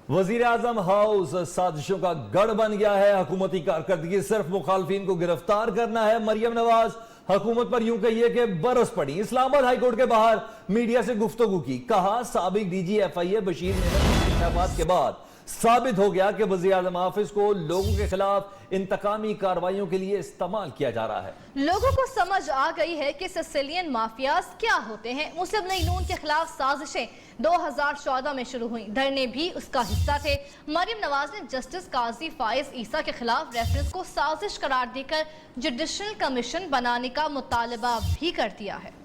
وزیر اعظم ہاؤس سازشوں کا گڑھ بن گیا ہے. حکومتی کارکردگی صرف مخالفین کو گرفتار کرنا ہے. مریم نواز حکومت پر یوں کہیے کہ برس پڑی. اسلام آباد ہائی کورٹ کے باہر میڈیا سے گفتگو کی. کہا سابق ڈی جی ایف آئی اے بشیر میمن کے انکشافات کے بعد ثابت ہو گیا کہ وزیر اعظم حافظ کو لوگوں کے خلاف انتقامی کارروائیوں کے لیے استعمال کیا جا رہا ہے. لوگوں کو سمجھ آ گئی ہے کہ سیسیلین مافیاز کیا ہوتے ہیں. مسلم لیگ نون کے خلاف سازشیں 2014 میں شروع ہوئیں. دھرنے بھی اس کا حصہ تھے. مریم نواز نے جسٹس قاضی فائز عیسیٰ کے خلاف ریفرنس کو سازش قرار دے کر جوڈیشل کمیشن بنانے کا مطالبہ بھی کر دیا ہے.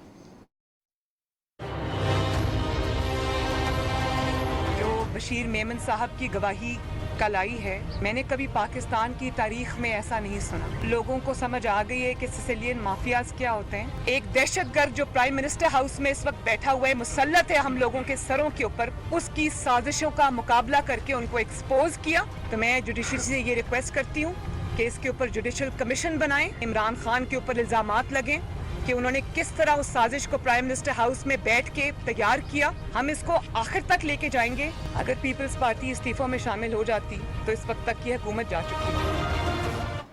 بشیر میمن صاحب کی گواہی کل آئی ہے. میں نے کبھی پاکستان کی تاریخ میں ایسا نہیں سنا. لوگوں کو سمجھ آ گئی ہے کہ سیسیلین مافیاز کیا ہوتے ہیں. ایک دہشت گرد جو پرائم منسٹر ہاؤس میں اس وقت بیٹھا ہوا ہے, مسلط ہے ہم لوگوں کے سروں کے اوپر, اس کی سازشوں کا مقابلہ کر کے ان کو ایکسپوز کیا. تو میں جوڈیشری سے یہ ریکویسٹ کرتی ہوں کہ اس کے اوپر جوڈیشل کمیشن بنائیں. عمران خان کے اوپر الزامات لگیں کہ انہوں نے کس طرح اس سازش کو پرائم منسٹر ہاؤس میں بیٹھ کے تیار کیا. ہم اس کو آخر تک لے کے جائیں گے. اگر پیپلز پارٹی استعفوں میں شامل ہو جاتی تو اس وقت تک یہ حکومت جا چکی ہے.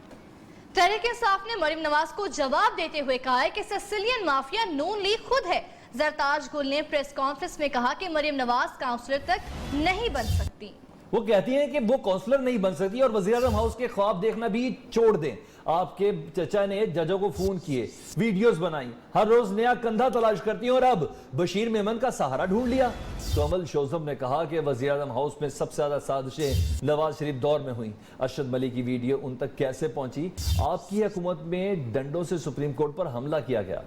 تحریک انصاف نے مریم نواز کو جواب دیتے ہوئے کہا ہے کہ سیسیلین مافیا نون لیگ خود ہے. زرتاج گل نے پریس کانفرنس میں کہا کہ مریم نواز کاؤنسلر تک نہیں بن سکتی. وہ کہتی ہیں کہ وہ کونسلر نہیں بن سکتی اور وزیر اعظم ہاؤس کے خواب دیکھنا بھی چھوڑ دیں. آپ کے چچا نے ججوں کو فون کیے, ویڈیوز بنائی, ہر روز نیا کندھا تلاش کرتی ہیں اور اب بشیر میمن کا سہارا ڈھونڈ لیا. کومل شوزم نے کہا کہ وزیر اعظم ہاؤس میں سب سے زیادہ سازشیں نواز شریف دور میں ہوئیں. ارشد ملک کی ویڈیو ان تک کیسے پہنچی؟ آپ کی حکومت میں ڈنڈوں سے سپریم کورٹ پر حملہ کیا گیا.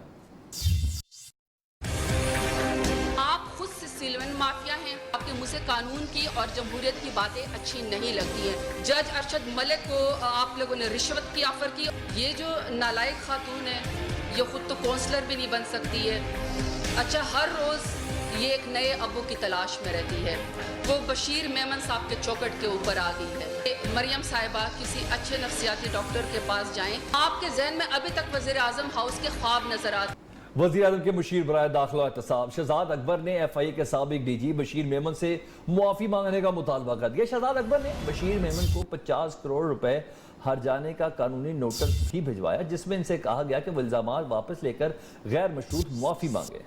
مافیا ہیں. آپ کے منہ سے قانون کی اور جمہوریت کی باتیں اچھی نہیں لگتی ہیں. جج ارشد ملک کو آپ لوگوں نے رشوت کی آفر کی. یہ جو نالائق خاتون ہے یہ خود تو کونسلر بھی نہیں بن سکتی ہے. اچھا, ہر روز یہ ایک نئے ابو کی تلاش میں رہتی ہے. وہ بشیر میمن صاحب کے چوکٹ کے اوپر آ گئی ہے. مریم صاحبہ کسی اچھے نفسیاتی ڈاکٹر کے پاس جائیں. آپ کے ذہن میں ابھی تک وزیر اعظم ہاؤس کے خواب نظر آتے. وزیر اعظم کے مشیر برائے داخلہ و احتساب شہزاد اکبر نے ایف آئی اے کے سابق ڈی جی بشیر میمن سے معافی مانگنے کا مطالبہ کر دیا. شہزاد اکبر نے بشیر میمن کو 50 کروڑ روپے ہر جانے کا قانونی نوٹس بھی بھجوایا, جس میں ان سے کہا گیا کہ وہ الزامات واپس لے کر غیر مشروط معافی مانگے.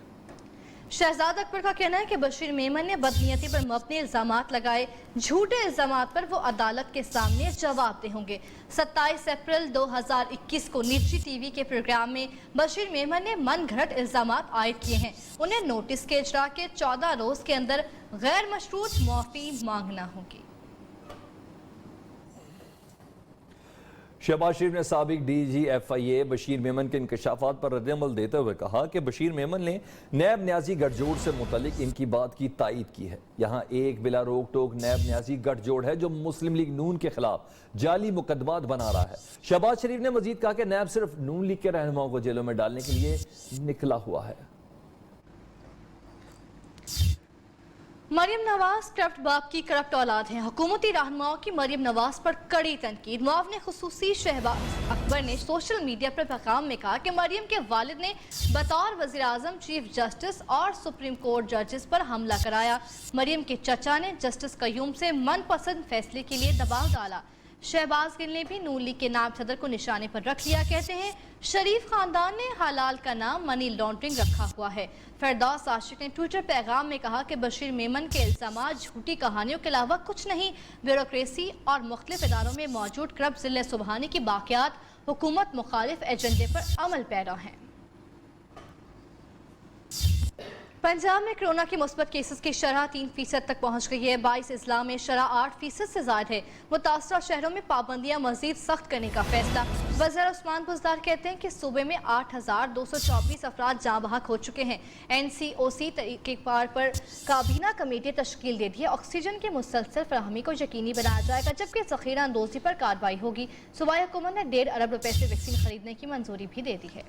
شہزاد اکبر کا کہنا ہے کہ بشیر میمن نے بدنیتی پر مبنی الزامات لگائے. جھوٹے الزامات پر وہ عدالت کے سامنے جواب دہ ہوں گے. 27 اپریل 2021 کو نجی ٹی وی کے پروگرام میں بشیر میمن نے من گھڑت الزامات عائد کیے ہیں. انہیں نوٹس کے اجرا کے 14 روز کے اندر غیر مشروط معافی مانگنا ہوگی. شہباز شریف نے سابق ڈی جی ایف آئی اے بشیر میمن کے انکشافات پر رد عمل دیتے ہوئے کہا کہ بشیر میمن نے نیب نیازی گٹھ جوڑ سے متعلق ان کی بات کی تائید کی ہے. یہاں ایک بلا روک ٹوک نیب نیازی گٹھ جوڑ ہے جو مسلم لیگ نون کے خلاف جعلی مقدمات بنا رہا ہے. شہباز شریف نے مزید کہا کہ نیب صرف نون لیگ کے رہنماؤں کو جیلوں میں ڈالنے کے لیے نکلا ہوا ہے. مریم نواز کرپٹ باپ کی کرپٹ اولاد ہیں. حکومتی رہنماؤں کی مریم نواز پر کڑی تنقید. معاون خصوصی شہباز اکبر نے سوشل میڈیا پر پیغام میں کہا کہ مریم کے والد نے بطور وزیر اعظم چیف جسٹس اور سپریم کورٹ ججز پر حملہ کرایا. مریم کے چچا نے جسٹس قیوم سے من پسند فیصلے کے لیے دباؤ ڈالا. شہباز گل نے بھی نون لیگ کے نائب صدر کو نشانے پر رکھ لیا. کہتے ہیں شریف خاندان نے حلال کا نام منی لانڈرنگ رکھا ہوا ہے. فردوس عاشق نے ٹویٹر پیغام میں کہا کہ بشیر میمن کے الزامات جھوٹی کہانیوں کے علاوہ کچھ نہیں. بیوروکریسی اور مختلف اداروں میں موجود کرپٹ ضلع سبحانی کی باقیات حکومت مخالف ایجنڈے پر عمل پیرا ہیں. پنجاب میں کرونا کی مثبت کیسز کی شرح 3% تک پہنچ گئی ہے. 22 اضلاع میں شرح 8% سے زائد ہے. متاثرہ شہروں میں پابندیاں مزید سخت کرنے کا فیصلہ. وزیر عثمان بزدار کہتے ہیں کہ صوبے میں 8,224 افراد جاں بحق ہو چکے ہیں. NCOC طریقہ کار پر کابینہ کمیٹی تشکیل دے دی ہے. آکسیجن کی مسلسل فراہمی کو یقینی بنایا جائے گا جبکہ ذخیرہ اندوزی پر کارروائی ہوگی. صوبائی حکومت نے 1.5 ارب روپے سے ویکسین خریدنے کی منظوری بھی دے دی ہے.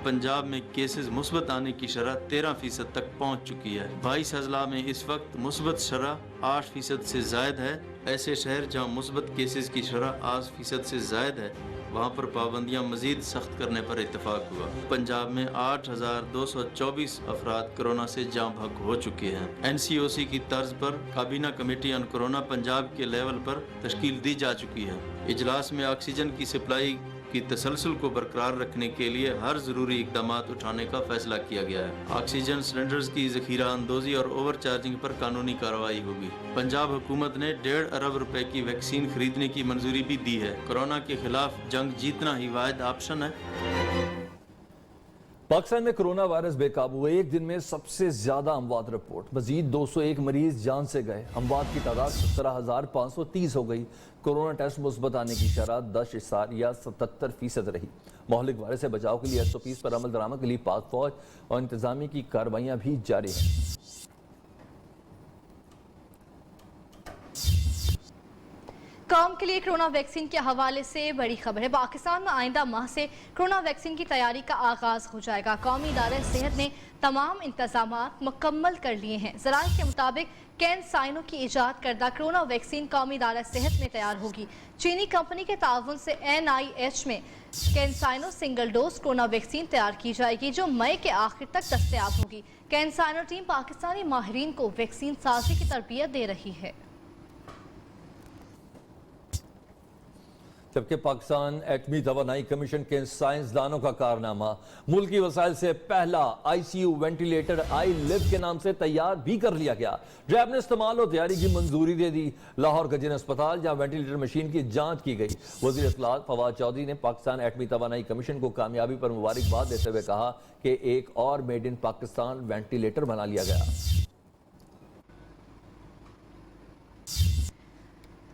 پنجاب میں کیسز مثبت آنے کی شرح 13% تک پہنچ چکی ہے. 22 اضلاع میں اس وقت مثبت شرح 8% سے زائد ہے. ایسے شہر جہاں مثبت کیسز کی شرح 8% سے زائد ہے वहाँ पर पाबंदियाँ मजीद सख्त करने पर इत्तेफाक हुआ। पंजाब में 8,224 अफराद कोरोना से जाँ बहक हो चुके हैं। NCOC की तर्ज पर काबीना कमेटी ऑन कोरोना पंजाब के लेवल पर तश्कील दी जा चुकी है। इजलास में ऑक्सीजन की सप्लाई की तसलसल को बरकरार रखने के लिए हर ज़रूरी इकदाम उठाने का फैसला किया गया है। ऑक्सीजन सिलेंडर्स की ज़ख़ीरा अंदोज़ी और ओवर चार्जिंग पर कानूनी कार्रवाई होगी। पंजाब हुकूमत ने 1.5 अरब रुपए की वैक्सीन खरीदने की मंजूरी भी दी है। कोरोना के खिलाफ जंग जीतना ही वाहिद ऑप्शन है। पाकिस्तान में कोरोना वायरस बेकाबू हुए, एक दिन में सबसे ज्यादा अमवात रिपोर्ट। मजीद 201 मरीज जान से गए। अमवात की तादाद 17,530 हो गई। कोरोना टेस्ट मुस्बत आने की शरह 10.77% रही। मोहलिक वायरस से बचाव के लिए SOPs पर अमल दरामद के लिए पाक फौज और इंतजामी की कार्रवाइयां भी जारी हैं। काम के लिए कोरोना वैक्सीन के हवाले से बड़ी खबर है। पाकिस्तान में आइंदा माह से कोरोना वैक्सीन की तैयारी का आगाज हो जाएगा। कौमी इदारे सेहत ने तमाम इंतजाम मुकम्मल कर लिए हैं। ज़राए के मुताबिक कैंसाइनो की ईजाद करदा कोरोना वैक्सीन कौमी इदारा सेहत में तैयार होगी। चीनी कंपनी के ताउन से NIH में कैंसाइनो सिंगल डोज कोरोना वैक्सीन तैयार की जाएगी, जो मई के आखिर तक दस्तयाब होगी। कैंसाइनो टीम पाकिस्तानी माहिरीन को वैक्सीन साजी की तरबियत दे रही है। जबकि पाकिस्तान एटमी तवानाई कमीशन के साइंसदानों का कारनामा, मुल्की वसाइल से पहला ICU वेंटिलेटर iLive के नाम से तैयार भी कर लिया गया। रैब ने इस्तेमाल और तैयारी की मंजूरी दे दी। लाहौर गजन अस्पताल जहां वेंटिलेटर मशीन की जांच की गई। वज़ीर इत्तलाआत फवाद चौधरी ने पाकिस्तान एटमी तवानाई कमीशन को कामयाबी पर मुबारकबाद देते हुए कहा कि एक और मेड इन पाकिस्तान वेंटिलेटर बना लिया गया।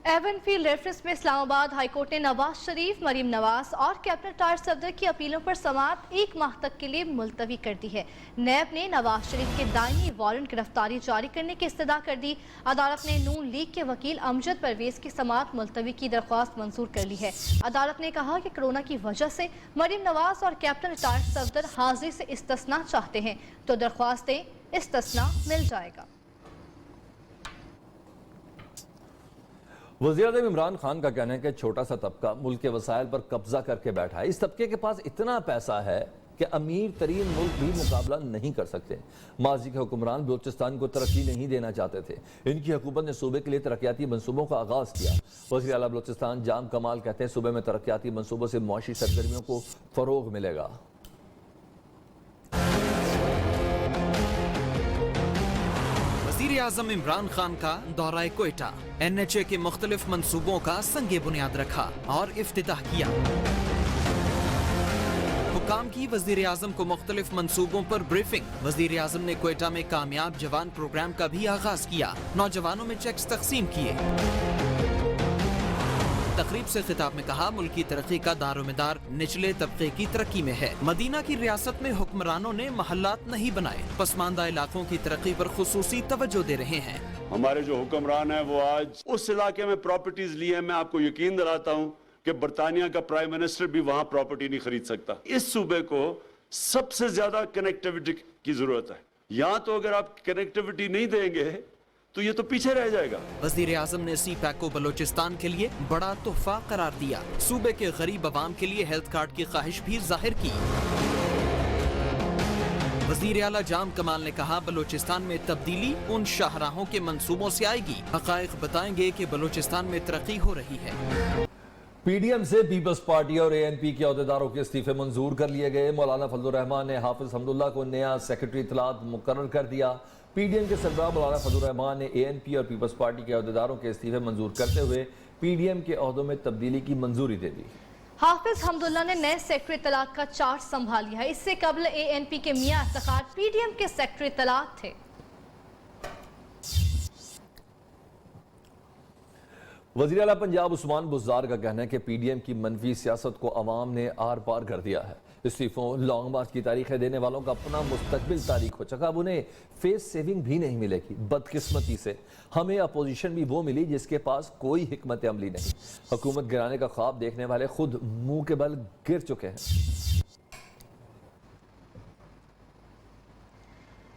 एवनफील्ड रेफरेंस में इस्लामाबाद हाईकोर्ट ने नवाज शरीफ, मरीम नवाज और कैप्टन तार सफदर की अपीलों पर समाअत 1 माह तक के लिए मुलतवी कर दी है। नैब ने नवाज शरीफ के दायमी वारंट गिरफ्तारी जारी करने की इस्तदा कर दी। अदालत ने नून लीग के वकील अमजद परवेज की समाअत मुलतवी की दरख्वास्त मंजूर कर ली है। अदालत ने कहा कि कोरोना की वजह से मरीम नवाज और कैप्टन तार सफदर हाजिरी से इस्तिस्ना चाहते हैं तो दरख्वास्तें इस्तिस्ना मिल जाएगा। वज़ीर-ए-आज़म इमरान खान का कहना है कि छोटा सा तबका मुल्क के वसाइल पर कब्जा करके बैठा है। इस तबके के पास इतना पैसा है कि अमीर तरीन मुल्क भी मुकाबला नहीं कर सकते। माजी के हुक्मरान बलूचिस्तान को तरक्की नहीं देना चाहते थे। इनकी हुकूमत ने सूबे के लिए तरक्याती मनसूबों का आगाज किया। वज़ीर आला बलूचिस्तान जाम कमाल कहते हैं सूबे में तरक्याती मनसूबों से मुआशी सरगर्मियों को फरोग मिलेगा। वज़ीर-ए-आज़म इमरान खान का दौरा कोयटा, NHA के मुख्तलिफ मंसूबों का संगे बुनियाद रखा और इफ्तिताह किया। हुकाम की वज़ीर-ए-आज़म को मुख्तलिफ मंसूबों पर ब्रीफिंग। वज़ीर-ए-आज़म ने कोयटा में कामयाब जवान प्रोग्राम का भी आगाज किया। नौजवानों में चेक्स तकसीम किए। तकरीब से खिताब में कहा, मुल्क की तरक्की का दारोमदार निचले तबके की तरक्की में है। मदीना की रियासत में हुक्मरानों ने महल्लात नहीं बनाए, पसमानदा इलाकों की तरक्की पर खुसूसी तवज्जो दे रहे हैं। हमारे जो हुक्मरान हैं वो आज उस इलाके में प्रॉपर्टीज ली है। मैं आपको यकीन दिलाता हूँ कि बरतानिया का प्राइम मिनिस्टर भी वहाँ प्रॉपर्टी नहीं खरीद सकता। इस सूबे को सबसे ज्यादा कनेक्टिविटी की जरूरत है। यहाँ तो अगर आप कनेक्टिविटी नहीं देंगे तो ये तो पीछे रह जाएगा। वज़ीर-ए-आज़म ने CPAC को बलूचिस्तान के लिए बड़ा तोहफा करार दिया। सूबे के गरीब अवाम के लिए हेल्थ कार्ड की ख्वाहिश भी जाहिर की। वज़ीर आला जाम कमाल ने कहा, बलूचिस्तान में तब्दीली उन शाहराहों के मंसूबों से आएगी। हक़ाइक़ बताएंगे कि बलूचिस्तान में तरक्की हो रही है। PDM से पीपल्स पार्टी और ANP के अहदेदारों के इस्तीफे मंजूर कर लिए गए। मौलाना फजलुर रहमान ने हाफिज हमदुल्ला को नया सेक्रेटरी इत्तलाआत मुकर्रर कर दिया। PDM के सरबराह मौलाना फजलुर रहमान ने ANP और पीपल्स पार्टी के अहदेदारों के इस्तीफे मंजूर करते हुए PDM के अहदों में तब्दीली की मंजूरी दे दी। हाफिज हमदुल्ला ने नए सेक्रेटरी इत्तलाआत का चार्ज संभाल लिया है। इससे कबल ANP के मियां इफ्तिखार PDM के सेक्रेटरी इत्तलाआत थे। वज़ीर आला पंजाब उस्मान बुज़दार का कहना है कि PDM की मनफी सियासत को अवाम ने आर पार कर दिया है। इस्तीफों, लॉन्ग मार्च की तारीखें देने वालों का अपना मुस्तकबिल तारीख हो चुका। अब उन्हें फेस सेविंग भी नहीं मिलेगी। बदकिस्मती से हमें अपोजिशन भी वो मिली जिसके पास कोई हिकमत अमली नहीं। हुकूमत गिराने का ख्वाब देखने वाले खुद मुंह के बल गिर चुके हैं।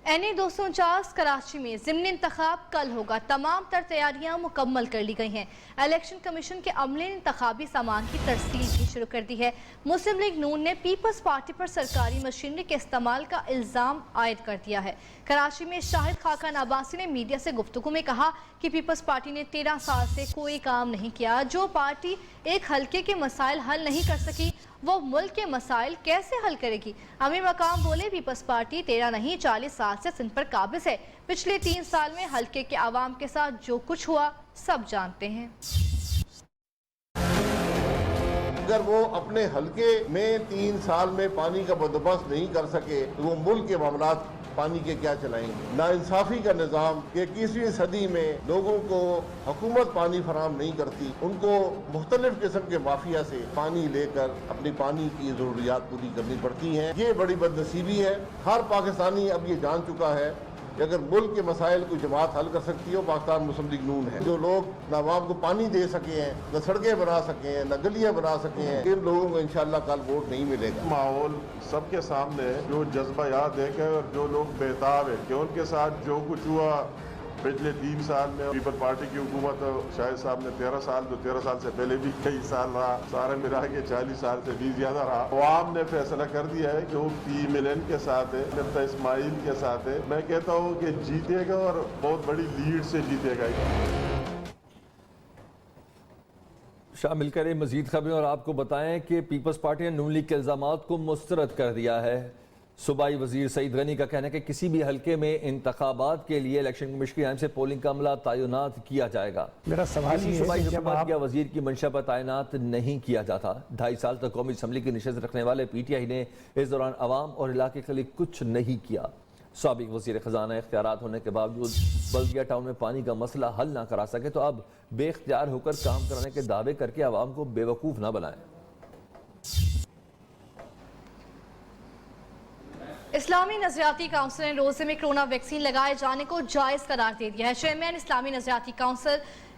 NA 249 कराची में ज़िम्नी इंतखाब कल होगा। तमाम तर तैयारियां मुकम्मल कर ली गई हैं। इलेक्शन कमीशन के अमले ने इंतखाबी सामान की तरसील भी शुरू कर दी है। मुस्लिम लीग नून ने पीपल्स पार्टी पर सरकारी मशीनरी के इस्तेमाल का इल्ज़ाम आयद कर दिया है। कराची में शाहिद खाकान अब्बासी ने मीडिया से गुफ्तगू में कहा कि पीपल्स पार्टी ने 13 साल से कोई काम नहीं किया। जो पार्टी एक हल्के के मसाइल हल नहीं कर सकी वो मुल्क के मसाइल कैसे हल करेगी। अमीर मकाम बोले पीपल्स पार्टी 13 नहीं 40 साल से सिंध पर काबिज है। पिछले 3 साल में हल्के के आवाम के साथ जो कुछ हुआ सब जानते हैं। अगर वो अपने हल्के में 3 साल में पानी का बंदोबस्त नहीं कर सके तो वो मुल्क के मामलात पानी के क्या चलाएंगे। नाइंसाफी का निज़ाम कि 21वीं सदी में लोगों को हुकूमत पानी फराहम नहीं करती, उनको मुख्तलिफ किस्म के माफिया से पानी लेकर अपनी पानी की ज़रूरियात पूरी करनी पड़ती हैं। ये बड़ी बदनसीबी है। हर पाकिस्तानी अब ये जान चुका है कि अगर मुल्क के मसाइल को जमात हल कर सकती हो पाकिस्तान मुस्लिम लीग नून है। जो लोग न आवाम को पानी दे सके हैं, न सड़कें बना सके हैं, न गलियां बना सके हैं, इन लोगों को इंशाअल्लाह कल वोट नहीं मिलेगा। माहौल सबके सामने जो जज्बा याद है कि और जो लोग बेताब है कि उनके साथ जो कुछ हुआ पिछले 3 साल में पीपल पार्टी की हुकूमत शाहिद साहब ने 13 साल, जो 13 साल से पहले भी कई साल रहा, सारे मिला के 40 साल से भी ज्यादा रहा। अवाम ने फैसला कर दिया है कि वो PMLN के साथ है, नेता इस्माइल के साथ है। मैं कहता हूँ कि जीतेगा और बहुत बड़ी लीड से जीतेगा। शामिल करें मजीद खबरें और आपको बताएं कि पीपल्स पार्टी ने नून लीग के इल्जामात को मुस्तरद कर दिया है। सूबाई वजीर सईद गनी का कहना है कि किसी भी हल्के में इंतखाबात के लिए इलेक्शन कमीशन की जानिब से पोलिंग का अमला तैनात किया जाएगा। मेरा सवाल ये सूबाई है कि हुकूमत या वजीर की मंशा पर तैनात नहीं किया जाता। 2.5 साल तक कौमी असम्बली की नशस्त रखने वाले PTI ने इस दौरान अवाम और इलाके के लिए कुछ नहीं किया। साबिक वजीर खजाना इख्तियारात होने के बावजूद बल्दिया टाउन में पानी का मसला हल ना करा सके तो अब बेख्तियार होकर काम कराने के दावे करके आवाम को बेवकूफ़ ना बनाएं। इस्लामी नजरियाती काउंसिल ने रोजे में कोरोना वैक्सीन लगाए जाने को जायज़ करार दे दिया है। चेयरमैन इस्लामी नजरियाती काउंसिल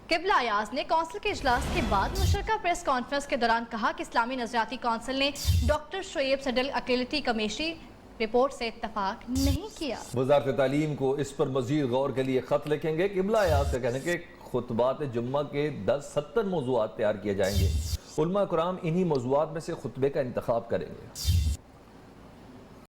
किबला अयाज ने काउंसिल के इजलास के बाद मुशतरका प्रेस कॉन्फ्रेंस के दौरान कहा कि इस्लामी नजरियाती काउंसिल ने डॉक्टर शुएब सडल अकेलिटी कमेटी रिपोर्ट से इत्तफाक नहीं किया। वज़ारत तालीम को इस पर मजीद गौर के लिए खत लिखेंगे। किबला अयाज का कहना है कि खुतबात जुम्मा के 10-70 मौज़ूआत तैयार किए जाएंगे। उलमा कुराम इन्हीं मौज़ूआत में से खुतबे का इंतखाब करेंगे।